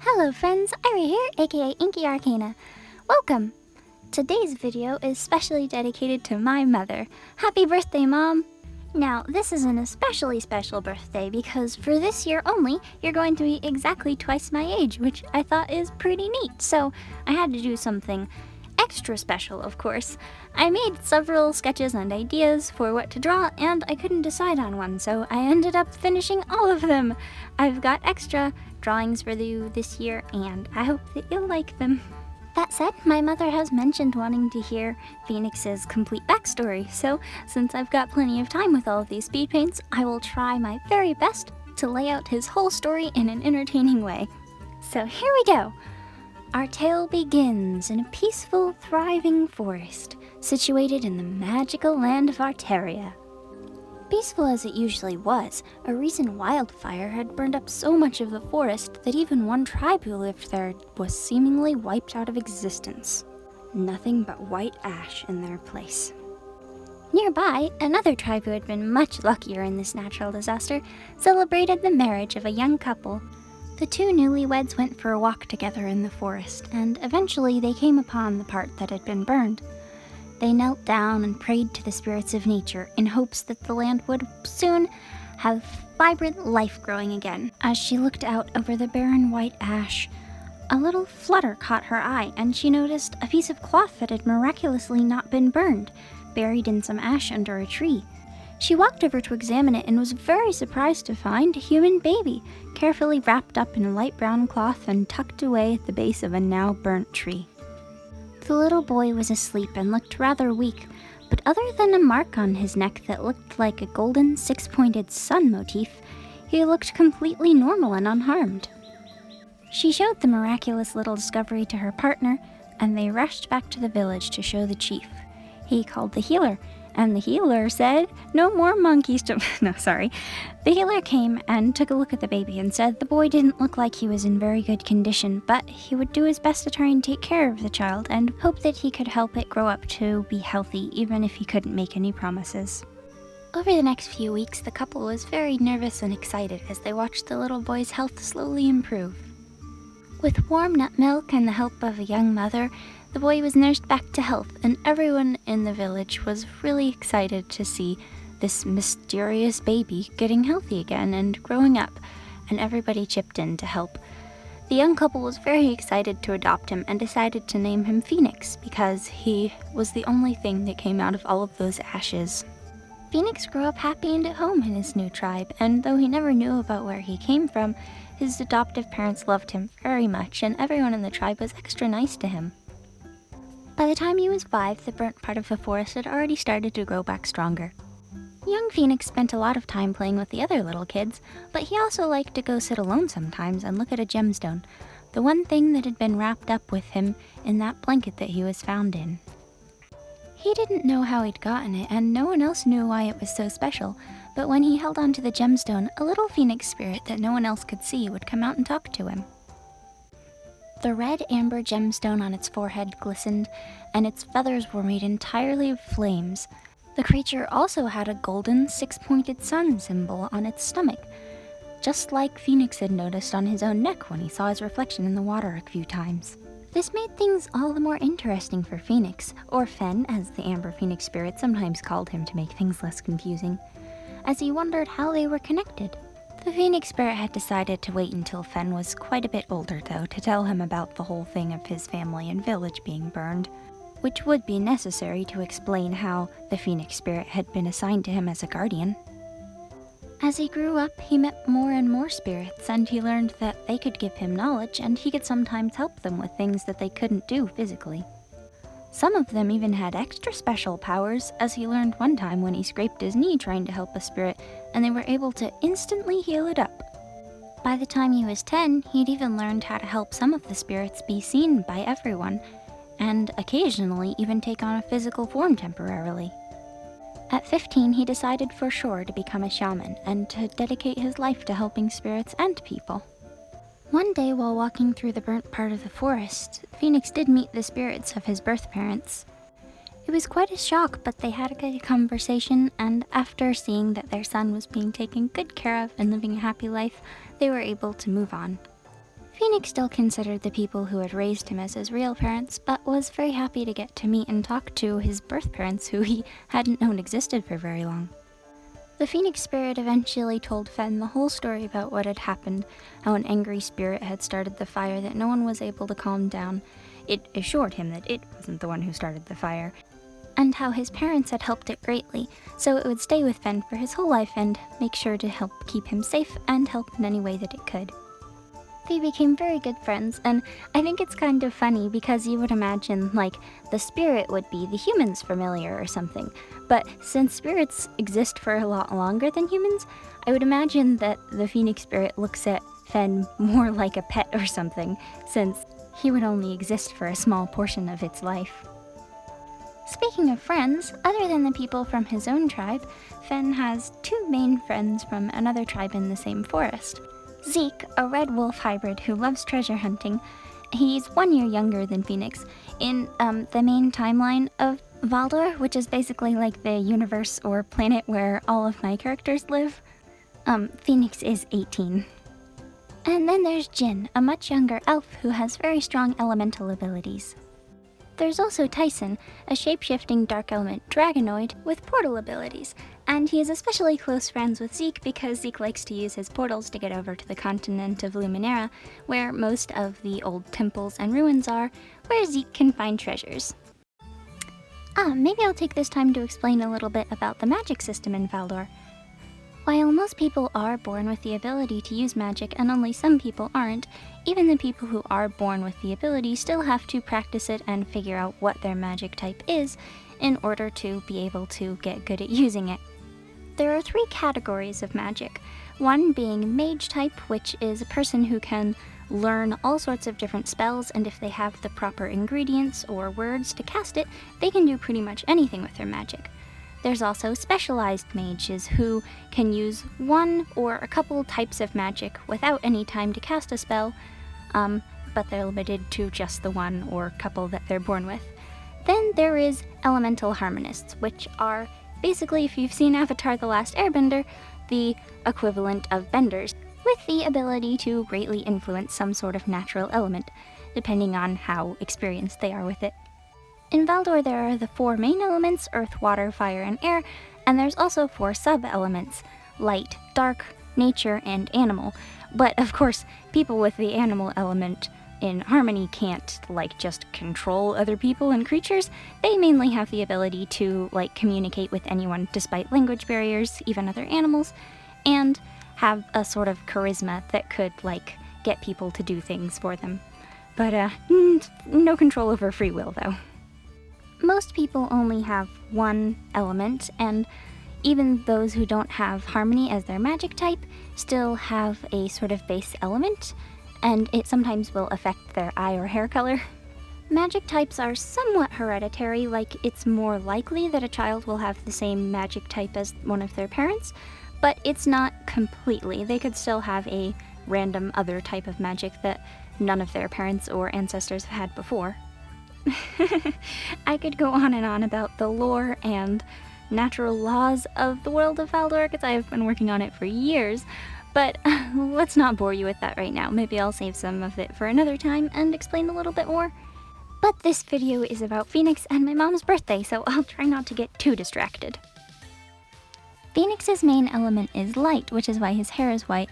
Hello friends, Ira here, aka Inky Arcana. Welcome! Today's video is specially dedicated to my mother. Happy birthday, Mom! Now, this is an especially special birthday because for this year only, you're going to be exactly twice my age, which I thought is pretty neat. So I had to do something extra special, of course. I made several sketches and ideas for what to draw, and I couldn't decide on one, so I ended up finishing all of them. I've got extra drawings for you this year, and I hope that you'll like them. That said, my mother has mentioned wanting to hear Phoenix's complete backstory, so since I've got plenty of time with all of these speed paints, I will try my very best to lay out his whole story in an entertaining way. So here we go! Our tale begins in a peaceful, thriving forest, situated in the magical land of Arteria. Peaceful as it usually was, a recent wildfire had burned up so much of the forest that even one tribe who lived there was seemingly wiped out of existence. Nothing but white ash in their place. Nearby, another tribe who had been much luckier in this natural disaster celebrated the marriage of a young couple. The two newlyweds went for a walk together in the forest, and eventually they came upon the part that had been burned. They knelt down and prayed to the spirits of nature in hopes that the land would soon have vibrant life growing again. As she looked out over the barren white ash, a little flutter caught her eye, and she noticed a piece of cloth that had miraculously not been burned, buried in some ash under a tree. She walked over to examine it and was very surprised to find a human baby, carefully wrapped up in a light brown cloth and tucked away at the base of a now burnt tree. The little boy was asleep and looked rather weak, but other than a mark on his neck that looked like a golden six-pointed sun motif, he looked completely normal and unharmed. She showed the miraculous little discovery to her partner, and they rushed back to the village to show the chief. He called the healer, and the healer said, "No more monkeys to..." No, sorry. The healer came and took a look at the baby and said the boy didn't look like he was in very good condition, but he would do his best to try and take care of the child and hope that he could help it grow up to be healthy, even if he couldn't make any promises. Over the next few weeks, the couple was very nervous and excited as they watched the little boy's health slowly improve. With warm nut milk and the help of a young mother, the boy was nursed back to health, and everyone in the village was really excited to see this mysterious baby getting healthy again and growing up, and everybody chipped in to help. The young couple was very excited to adopt him and decided to name him Phoenix because he was the only thing that came out of all of those ashes. Phoenix grew up happy and at home in his new tribe, and though he never knew about where he came from, his adoptive parents loved him very much, and everyone in the tribe was extra nice to him. By the time he was 5, the burnt part of the forest had already started to grow back stronger. Young Phoenix spent a lot of time playing with the other little kids, but he also liked to go sit alone sometimes and look at a gemstone, the one thing that had been wrapped up with him in that blanket that he was found in. He didn't know how he'd gotten it, and no one else knew why it was so special, but when he held onto the gemstone, a little Phoenix spirit that no one else could see would come out and talk to him. The red amber gemstone on its forehead glistened, and its feathers were made entirely of flames. The creature also had a golden six-pointed sun symbol on its stomach, just like Phoenix had noticed on his own neck when he saw his reflection in the water a few times. This made things all the more interesting for Phoenix, or Fen, as the amber Phoenix spirit sometimes called him to make things less confusing, as he wondered how they were connected. The Phoenix spirit had decided to wait until Fen was quite a bit older, though, to tell him about the whole thing of his family and village being burned, which would be necessary to explain how the Phoenix spirit had been assigned to him as a guardian. As he grew up, he met more and more spirits, and he learned that they could give him knowledge, and he could sometimes help them with things that they couldn't do physically. Some of them even had extra special powers, as he learned one time when he scraped his knee trying to help a spirit, and they were able to instantly heal it up. By the time he was 10, he'd even learned how to help some of the spirits be seen by everyone, and occasionally even take on a physical form temporarily. At 15, he decided for sure to become a shaman, and to dedicate his life to helping spirits and people. One day while walking through the burnt part of the forest, Phoenix did meet the spirits of his birth parents. It was quite a shock, but they had a good conversation, and after seeing that their son was being taken good care of and living a happy life, they were able to move on. Phoenix still considered the people who had raised him as his real parents, but was very happy to get to meet and talk to his birth parents who he hadn't known existed for very long. The Phoenix spirit eventually told Fen the whole story about what had happened, how an angry spirit had started the fire that no one was able to calm down. It assured him that it wasn't the one who started the fire, and how his parents had helped it greatly, so it would stay with Fen for his whole life and make sure to help keep him safe and help in any way that it could. They became very good friends, and I think it's kind of funny because you would imagine, like, the spirit would be the human's familiar or something. But since spirits exist for a lot longer than humans, I would imagine that the Phoenix spirit looks at Fen more like a pet or something, since he would only exist for a small portion of its life. Speaking of friends, other than the people from his own tribe, Fen has two main friends from another tribe in the same forest. Zeke, a red wolf hybrid who loves treasure hunting. He's 1 year younger than Phoenix. In the main timeline of Valdor, which is basically like the universe or planet where all of my characters live, Phoenix is 18. And then there's Jin, a much younger elf who has very strong elemental abilities. There's also Tyson, a shape-shifting dark element dragonoid with portal abilities, and he is especially close friends with Zeke because Zeke likes to use his portals to get over to the continent of Luminera, where most of the old temples and ruins are, where Zeke can find treasures. Maybe I'll take this time to explain a little bit about the magic system in Valdor. While most people are born with the ability to use magic and only some people aren't, even the people who are born with the ability still have to practice it and figure out what their magic type is in order to be able to get good at using it. There are 3 categories of magic, one being mage type, which is a person who can learn all sorts of different spells, and if they have the proper ingredients or words to cast it, they can do pretty much anything with their magic. There's also specialized mages who can use one or a couple types of magic without any time to cast a spell, but they're limited to just the one or couple that they're born with. Then there is elemental harmonists, which are basically, if you've seen Avatar: The Last Airbender, the equivalent of benders, with the ability to greatly influence some sort of natural element, depending on how experienced they are with it. In Valdor, there are the 4 main elements, earth, water, fire, and air, and there's also 4 sub-elements, light, dark, nature, and animal. But of course, people with the animal element in Harmony can't, like, just control other people and creatures. They mainly have the ability to, like, communicate with anyone despite language barriers, even other animals, and have a sort of charisma that could, like, get people to do things for them. But, no control over free will, though. Most people only have one element, and even those who don't have Harmony as their magic type still have a sort of base element, and it sometimes will affect their eye or hair color. Magic types are somewhat hereditary, like it's more likely that a child will have the same magic type as one of their parents, but it's not completely. They could still have a random other type of magic that none of their parents or ancestors have had before. I could go on and on about the lore and natural laws of the world of Valdor, because I have been working on it for years, but let's not bore you with that right now. Maybe I'll save some of it for another time and explain a little bit more. But this video is about Phoenix and my mom's birthday, so I'll try not to get too distracted. Phoenix's main element is light, which is why his hair is white,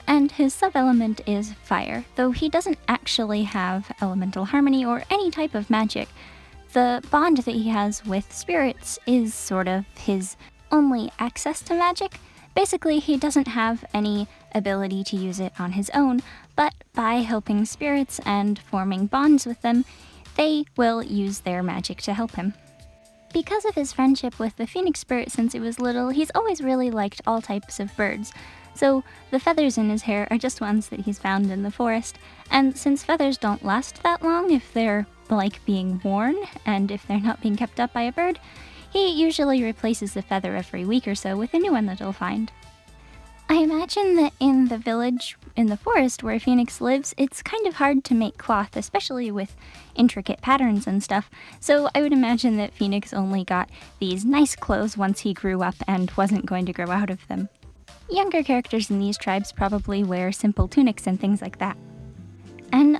and his sub-element is fire, though he doesn't actually have elemental harmony or any type of magic. The bond that he has with spirits is sort of his only access to magic. Basically, he doesn't have any ability to use it on his own, but by helping spirits and forming bonds with them, they will use their magic to help him. Because of his friendship with the Phoenix spirit since he was little, he's always really liked all types of birds. So the feathers in his hair are just ones that he's found in the forest, and since feathers don't last that long if they're like being worn, and if they're not being kept up by a bird, he usually replaces the feather every week or so with a new one that he'll find. I imagine that in the village in the forest where Phoenix lives, it's kind of hard to make cloth, especially with intricate patterns and stuff, so I would imagine that Phoenix only got these nice clothes once he grew up and wasn't going to grow out of them. Younger characters in these tribes probably wear simple tunics and things like that.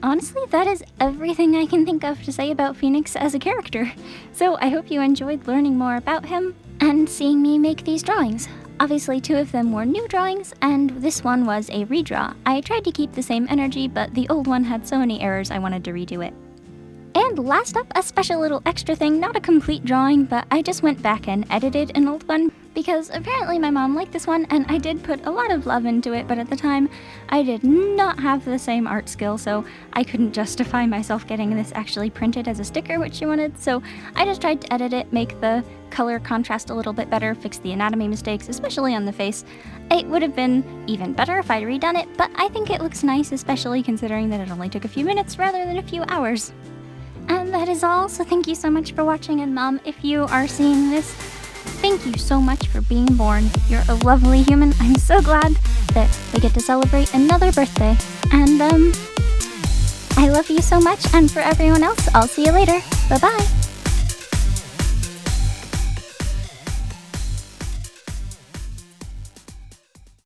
honestly, that is everything I can think of to say about Phoenix as a character. So I hope you enjoyed learning more about him and seeing me make these drawings. Obviously, 2 of them were new drawings, and this one was a redraw. I tried to keep the same energy, but the old one had so many errors I wanted to redo it. And last up, a special little extra thing, not a complete drawing, but I just went back and edited an old one, because apparently my mom liked this one, and I did put a lot of love into it, but at the time, I did not have the same art skill, so I couldn't justify myself getting this actually printed as a sticker, which she wanted, so I just tried to edit it, make the color contrast a little bit better, fix the anatomy mistakes, especially on the face. It would have been even better if I'd redone it, but I think it looks nice, especially considering that it only took a few minutes rather than a few hours. And that is all, so thank you so much for watching, and Mom, if you are seeing this, thank you so much for being born. You're a lovely human. I'm so glad that we get to celebrate another birthday. And, I love you so much, and for everyone else, I'll see you later. Bye-bye!